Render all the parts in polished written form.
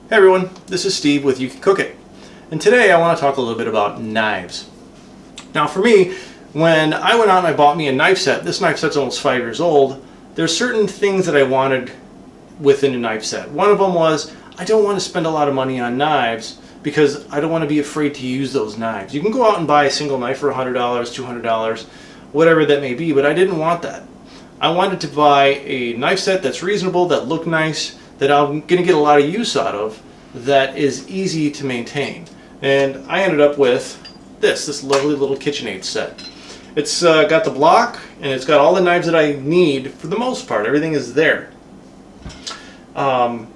Hey everyone, this is Steve with You Can Cook It, and today I want to talk a little bit about knives. Now for me, when I went out and I bought me a knife set, this knife set's almost 5 years old, there's certain things that I wanted within a knife set. One of them was, I don't want to spend a lot of money on knives because I don't want to be afraid to use those knives. You can go out and buy a single knife for $100, $200, whatever that may be, but I didn't want that. I wanted to buy a knife set that's reasonable, that looked nice, that I'm going to get a lot of use out of, that is easy to maintain. And I ended up with this lovely little KitchenAid set. It's got the block, and it's got all the knives that I need for the most part. Everything is there. The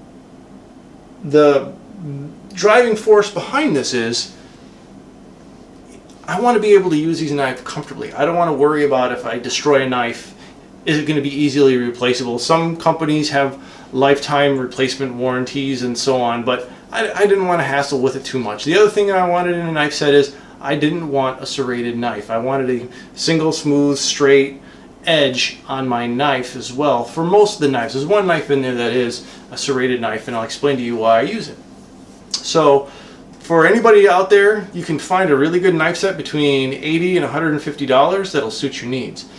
driving force behind this is I want to be able to use these knives comfortably. I don't want to worry about if I destroy a knife, is it going to be easily replaceable. Some companies have lifetime replacement warranties and so on, but I didn't want to hassle with it too much. The other thing that I wanted in a knife set is I didn't want a serrated knife. I wanted a single, smooth, straight edge on my knife as well. For most of the knives, there's one knife in there that is a serrated knife, and I'll explain to you why I use it. So for anybody out there, you can find a really good knife set between $80 and $150 that'll suit your needs.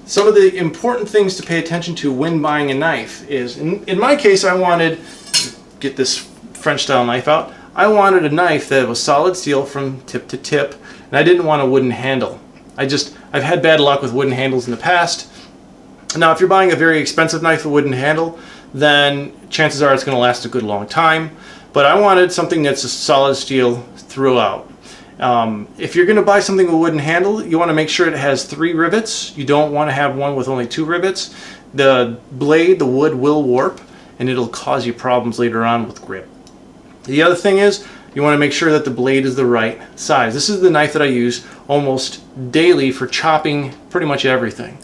Some of the important things to pay attention to when buying a knife is, in my case, I wanted, get this French style knife out, I wanted a knife that was solid steel from tip to tip, and I didn't want a wooden handle. I've had bad luck with wooden handles in the past. Now if you're buying a very expensive knife with a wooden handle, then chances are it's going to last a good long time, but I wanted something that's a solid steel throughout. If you're going to buy something with a wooden handle, you want to make sure it has 3 rivets. You don't want to have one with only 2 rivets. The blade, the wood will warp, and it'll cause you problems later on with grip. The other thing is, you want to make sure that the blade is the right size. This is the knife that I use almost daily for chopping pretty much everything.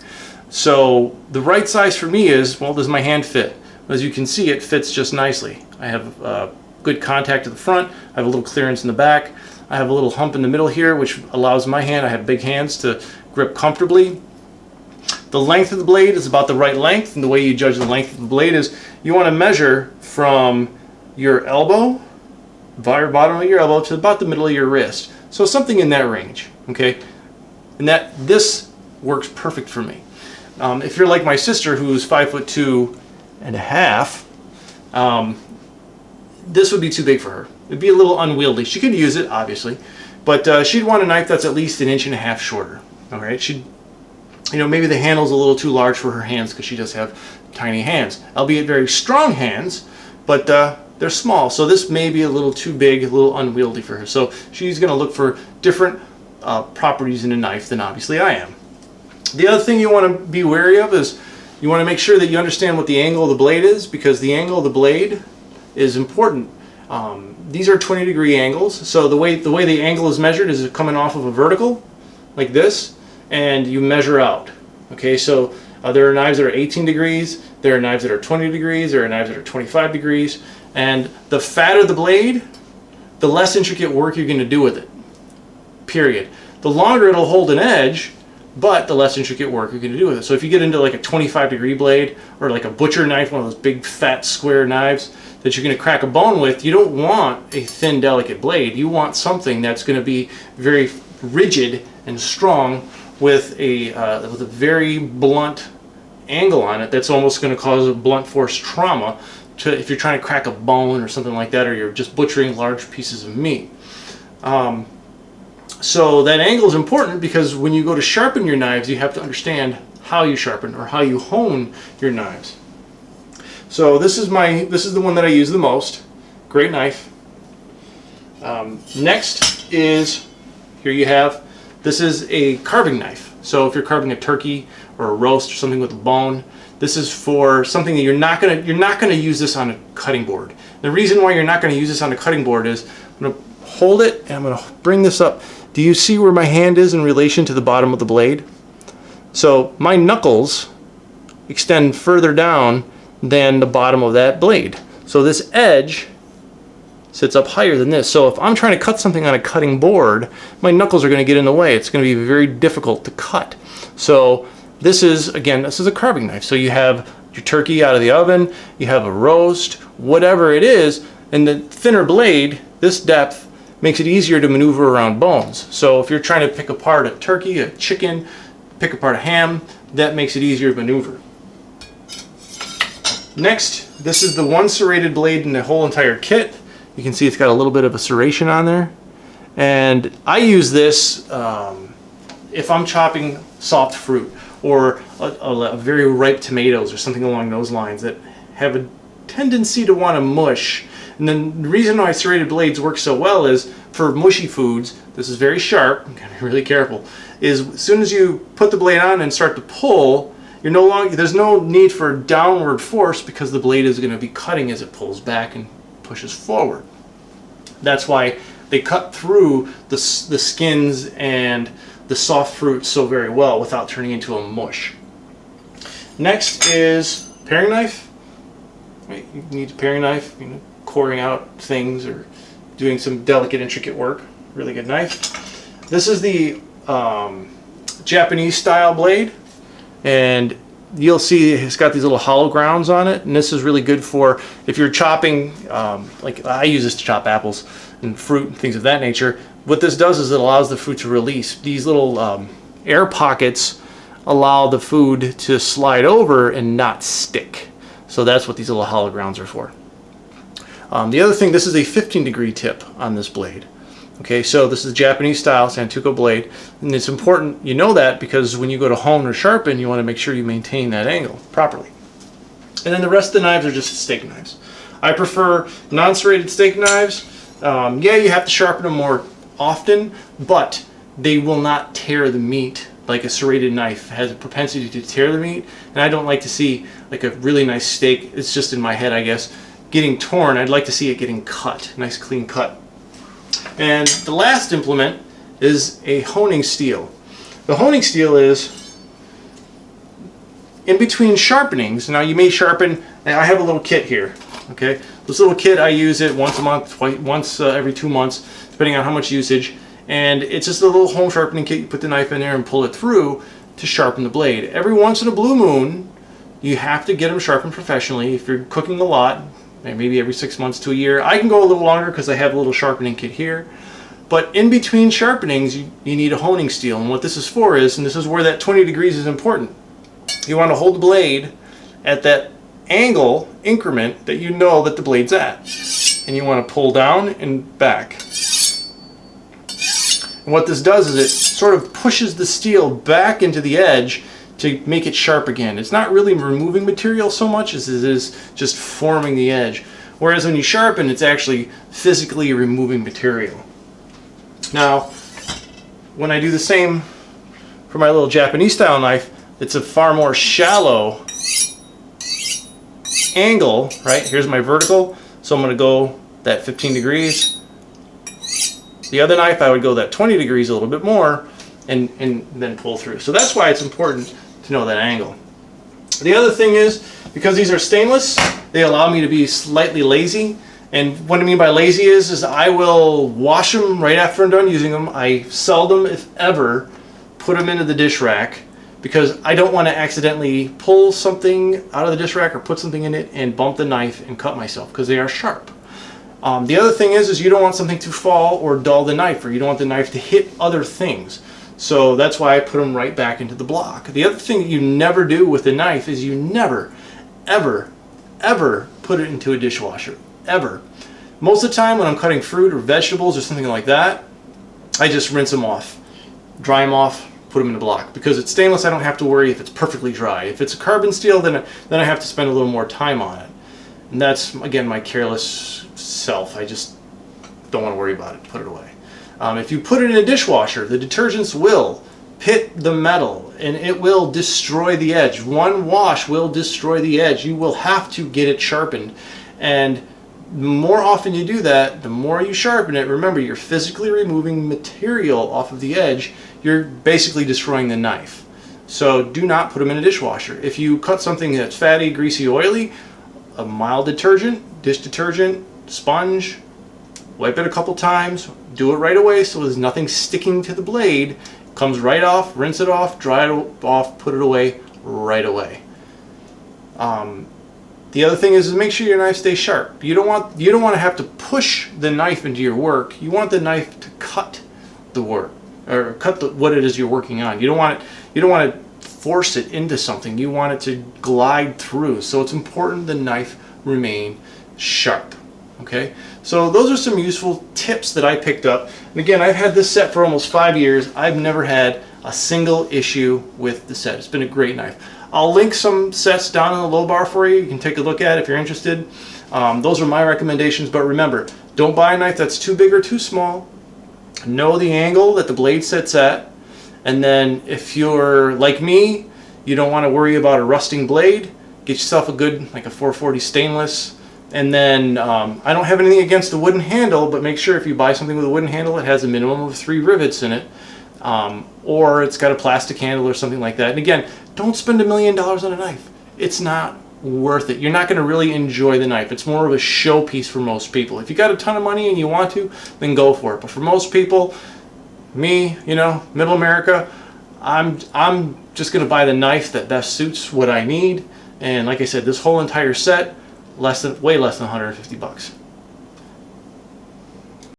So the right size for me is, well, does my hand fit? As you can see, it fits just nicely. I have good contact at the front. I have a little clearance in the back. I have a little hump in the middle here, which allows my hand, I have big hands, to grip comfortably. The length of the blade is about the right length, and the way you judge the length of the blade is you want to measure from your elbow, very bottom of your elbow, to about the middle of your wrist. So something in that range, okay? And this works perfect for me. If you're like my sister, who's 5'2" and a half, this would be too big for her. It'd be a little unwieldy. She could use it, obviously, but she'd want a knife that's at least 1.5 inches shorter. All right, maybe the handle's a little too large for her hands because she does have tiny hands, albeit very strong hands, but they're small. So this may be a little too big, a little unwieldy for her. So she's going to look for different properties in a knife than obviously I am. The other thing you want to be wary of is you want to make sure that you understand what the angle of the blade is, because the angle of the blade is important. These are 20-degree angles, so the way the angle is measured is coming off of a vertical, like this, and you measure out. Okay, so there are knives that are 18 degrees, there are knives that are 20 degrees, there are knives that are 25 degrees, and the fatter the blade, the less intricate work you're going to do with it, period. The longer it'll hold an edge, but the less intricate work you're going to do with it. So if you get into like a 25-degree blade, or like a butcher knife, one of those big fat square knives that you're going to crack a bone with, you don't want a thin, delicate blade. You want something that's going to be very rigid and strong with a very blunt angle on it that's almost going to cause a blunt force trauma if you're trying to crack a bone or something like that, or you're just butchering large pieces of meat. So that angle is important because when you go to sharpen your knives, you have to understand how you sharpen or how you hone your knives. So this is the one that I use the most. Great knife. Next is, here you have, this is a carving knife. So if you're carving a turkey or a roast or something with a bone, this is for something that you're not gonna use this on a cutting board. The reason why you're not gonna use this on a cutting board is I'm gonna hold it and I'm gonna bring this up. Do you see where my hand is in relation to the bottom of the blade? So my knuckles extend further down than the bottom of that blade. So this edge sits up higher than this. So if I'm trying to cut something on a cutting board, my knuckles are going to get in the way. It's going to be very difficult to cut. So this is a carving knife. So you have your turkey out of the oven, you have a roast, whatever it is, And the thinner blade, this depth, makes it easier to maneuver around bones. So if you're trying to pick apart a turkey, a chicken, pick apart a ham, that makes it easier to maneuver. Next, this is the one serrated blade in the whole entire kit. You can see it's got a little bit of a serration on there. And I use this if I'm chopping soft fruit or a very ripe tomatoes or something along those lines that have a tendency to want to mush. And then the reason why serrated blades work so well is for mushy foods, this is very sharp, you gotta be really careful, is as soon as you put the blade on and start to pull, there's no need for downward force because the blade is going to be cutting as it pulls back and pushes forward. That's why they cut through the skins and the soft fruit so very well without turning into a mush. Next is paring knife. You need a paring knife, coring out things or doing some delicate, intricate work. Really good knife. This is the Japanese style blade, and you'll see it's got these little hollow grounds on it, and this is really good for if you're chopping, like I use this to chop apples and fruit and things of that nature. What this does is it allows the fruit to release. These little air pockets allow the food to slide over and not stick. So that's what these little hollow grounds are for. The other thing, this is a 15-degree tip on this blade. Okay, so this is a Japanese style Santoku blade, and it's important you know that because when you go to hone or sharpen, you want to make sure you maintain that angle properly. And then the rest of the knives are just steak knives. I prefer non-serrated steak knives. Yeah, you have to sharpen them more often, but they will not tear the meat like a serrated knife has a propensity to tear the meat. And I don't like to see like a really nice steak, it's just in my head I guess, getting torn. I'd like to see it getting cut, nice clean cut. And the last implement is a honing steel. The honing steel is in between sharpenings. Now you may sharpen, I have a little kit here, okay? This little kit, I use it once a month, once every 2 months, depending on how much usage. And it's just a little home sharpening kit. You put the knife in there and pull it through to sharpen the blade. Every once in a blue moon, you have to get them sharpened professionally. If you're cooking a lot, maybe every 6 months to a year. I can go a little longer because I have a little sharpening kit here. But in between sharpenings, you need a honing steel. And what this is for is, and this is where that 20 degrees is important, you want to hold the blade at that angle increment that you know that the blade's at. And you want to pull down and back. And what this does is it sort of pushes the steel back into the edge to make it sharp again. It's not really removing material so much as it is just forming the edge. Whereas when you sharpen, it's actually physically removing material. Now, when I do the same for my little Japanese style knife, it's a far more shallow angle, right? Here's my vertical, so I'm going to go that 15 degrees. The other knife, I would go that 20 degrees a little bit more and then pull through. So that's why it's important to know that angle. The other thing is, because these are stainless, they allow me to be slightly lazy. And what I mean by lazy is I will wash them right after I'm done using them. I seldom, if ever, put them into the dish rack because I don't want to accidentally pull something out of the dish rack or put something in it and bump the knife and cut myself because they are sharp. The other thing is you don't want something to fall or dull the knife, or you don't want the knife to hit other things. So that's why I put them right back into the block. The other thing that you never do with the knife is you never, ever, ever put it into a dishwasher. Ever. Most of the time when I'm cutting fruit or vegetables or something like that, I just rinse them off, dry them off, put them in the block. Because it's stainless, I don't have to worry if it's perfectly dry. If it's a carbon steel, then I have to spend a little more time on it. And that's, again, my careless self. I just don't want to worry about it. Put it away. If you put it in a dishwasher, the detergents will hit the metal and it will destroy the edge. One wash will destroy the edge. You will have to get it sharpened. And the more often you do that, the more you sharpen it. Remember, you're physically removing material off of the edge. You're basically destroying the knife. So do not put them in a dishwasher. If you cut something that's fatty, greasy, oily, a mild detergent, dish detergent, sponge, wipe it a couple times, do it right away so there's nothing sticking to the blade. It comes right off, rinse it off, dry it off, put it away right away. The other thing is make sure your knife stays sharp. You don't want to have to push the knife into your work. You want the knife to cut the work, or cut what it is you're working on. You don't want to force it into something. You want it to glide through. So it's important the knife remain sharp. Okay, so those are some useful tips that I picked up. And again, I've had this set for almost 5 years. I've never had a single issue with the set. It's been a great knife. I'll link some sets down in the low bar for you. You can take a look at it if you're interested. Those are my recommendations, but remember, don't buy a knife that's too big or too small. Know the angle that the blade sits at, and then if you're like me, you don't want to worry about a rusting blade, get yourself a good, like a 440 stainless. And then I don't have anything against the wooden handle, but make sure if you buy something with a wooden handle, it has a minimum of 3 rivets in it, or it's got a plastic handle or something like that. And again, don't spend $1 million on a knife. It's not worth it. You're not going to really enjoy the knife. It's more of a showpiece for most people. If you got a ton of money and you want to, then go for it. But for most people, me, you know, middle America, I'm just going to buy the knife that best suits what I need. And like I said, this whole entire set, way less than 150 bucks.